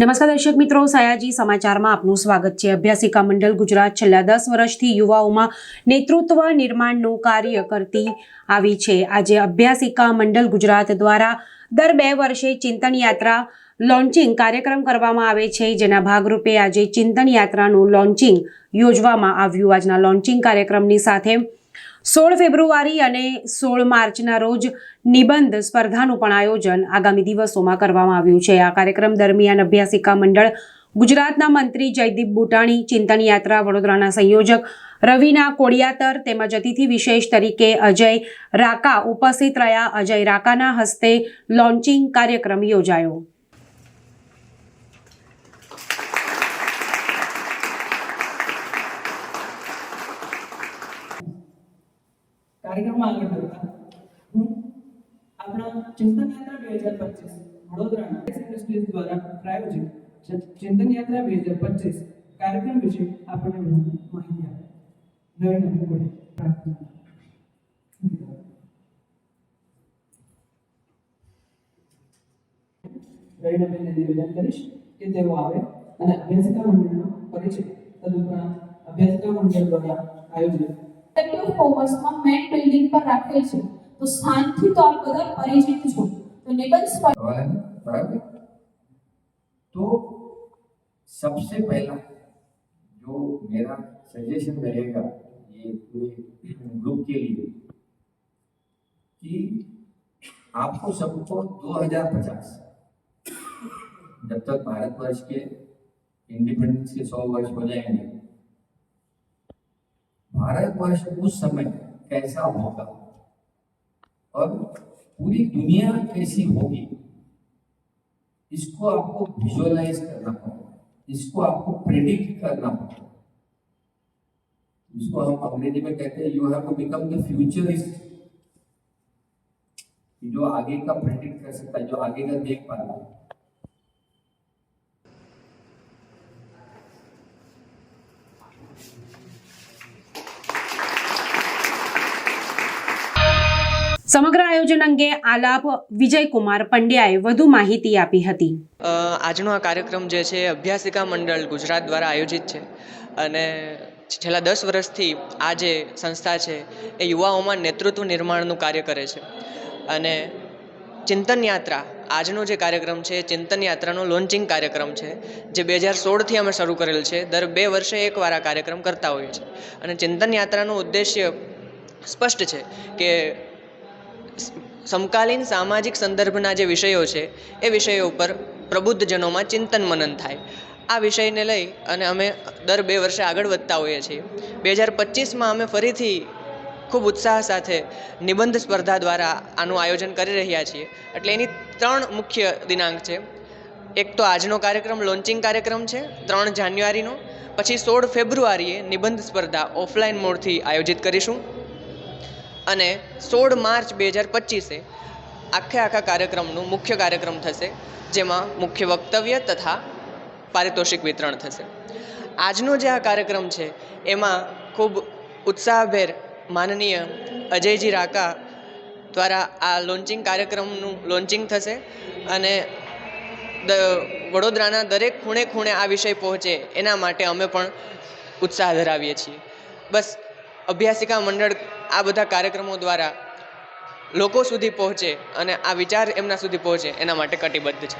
નમસ્કાર દર્શક મિત્રો, સયાજી સમાચારમાં આપનું સ્વાગત છે। અભ્યાસિકા મંડળ ગુજરાત છેલ્લા 10 વર્ષથી યુવાઓમાં નેતૃત્વ નિર્માણનું કાર્ય કરતી આવી છે। આજે અભ્યાસિકા મંડળ ગુજરાત દ્વારા દર 2 વર્ષે ચિંતન યાત્રા લોન્ચિંગ કાર્યક્રમ કરવામાં આવે છે, જેના ભાગરૂપે આજે ચિંતન યાત્રાનું લોન્ચિંગ યોજવામાં આવ્યું। આજના લોન્ચિંગ કાર્યક્રમની સાથે 16 ફેબ્રુઆરી અને 16 માર્ચના રોજ નિબંધ સ્પર્ધાનું પણ આયોજન આગામી દિવસોમાં કરવામાં આવ્યું છે। આ કાર્યક્રમ દરમિયાન અભ્યાસિકા મંડળ ગુજરાતના મંત્રી જયદીપ બુટાણી, ચિંતન યાત્રા વડોદરાના સંયોજક રવિના કોડિયાતર તેમજ અતિથિ વિશેષ તરીકે અજય રાકા ઉપસ્થિત રહ્યા। અજય રાકાના હસ્તે લોન્ચિંગ કાર્યક્રમ યોજાયો। कार्यक्रम आगे बढ़ता अपना चिंतन यात्रा 2025 वडोदराना इंडस्ट्रीज द्वारा प्रायोजित चिंतन यात्रा 2025 कार्यक्रम विषय आपने माहिती आपी। नवीन कोणी प्रार्थना રવિનાબેનને નિવેદન કરીશ કે તેઓ આવે અને અભ્યાસિકા મંડળનો પરિચય તદુપરાંત અભ્યાસિકા મંડળ દ્વારા આયોજિત ફોકસમાં મેન બિલ્ડિંગ પર રાખેલ છે, તો સ્થાનથી તો આપ બધા પરિચિત છો। તો નિબંધ स्पर्धा तो सबसे पहला जो मेरा सजेशन रहेगा ये पूरे ग्रुप के लिए कि आपको सबको 2050 जब तक भारतवर्ष के इंडिपेंडेंस के 100 वर्ष हो जाएंगे, भारतवर्ष उस समय कैसा होगा और पूरी दुनिया कैसी होगी, इसको आपको विजुअलाइज करना होगा, इसको आपको प्रेडिक्ट करना होगा। इसको हम अंग्रेजी में कहते हैं you have to become the futurist, जो आगे का प्रेडिक्ट कर सकता है, जो आगे का देख पाता है। સમગ્ર આયોજન અંગે આલાપ વિજયકુમાર પંડ્યાએ વધુ માહિતી આપી હતી। આજનો આ કાર્યક્રમ જે છે અભ્યાસિકા મંડળ ગુજરાત દ્વારા આયોજિત છે અને છેલ્લા 10 વર્ષથી આ જે સંસ્થા છે એ યુવાઓમાં નેતૃત્વ નિર્માણનું કાર્ય કરે છે અને ચિંતન યાત્રા આજનો જે કાર્યક્રમ છે ચિંતન યાત્રાનો લોન્ચિંગ કાર્યક્રમ છે, જે 2016થી અમે શરૂ કરેલ છે। દર 2 વર્ષે એકવાર આ કાર્યક્રમ કરતા હોઈએ છીએ અને ચિંતન યાત્રાનું ઉદ્દેશ્ય સ્પષ્ટ છે કે સમકાલીન સામાજિક સંદર્ભના જે વિષયો છે એ વિષયો ઉપર પ્રબુદ્ધજનોમાં ચિંતન મનન થાય। આ વિષયને લઈ અને અમે દર 2 વર્ષે આગળ વધતા હોઈએ છીએ। 2025માં અમે ફરીથી ખૂબ ઉત્સાહ સાથે નિબંધ સ્પર્ધા દ્વારા આનું આયોજન કરી રહ્યા છીએ। એટલે એની 3 મુખ્ય દિનાંક છે। એક તો આજનો કાર્યક્રમ લોન્ચિંગ કાર્યક્રમ છે 3 જાન્યુઆરીનો, પછી 16 ફેબ્રુઆરીએ નિબંધ સ્પર્ધા ઓફલાઈન મોડથી આયોજિત કરીશું અને 16 માર્ચ 2025 આખા કાર્યક્રમનું મુખ્ય કાર્યક્રમ થશે, જેમાં મુખ્ય વક્તવ્ય તથા પારિતોષિક વિતરણ થશે। આજનો જે આ કાર્યક્રમ છે એમાં ખૂબ ઉત્સાહભેર માનનીય અજયજી રાકા દ્વારા આ લોન્ચિંગ કાર્યક્રમનું લોન્ચિંગ થશે અને વડોદરાના દરેક ખૂણે ખૂણે આ વિષય પહોંચે એના માટે અમે પણ ઉત્સાહ ધરાવીએ છીએ। બસ અભ્યાસિકા મંડળ આ બધા કાર્યક્રમો દ્વારા લોકો સુધી પહોંચે અને આ વિચાર એમના સુધી પહોંચે એના માટે કટિબદ્ધ છે।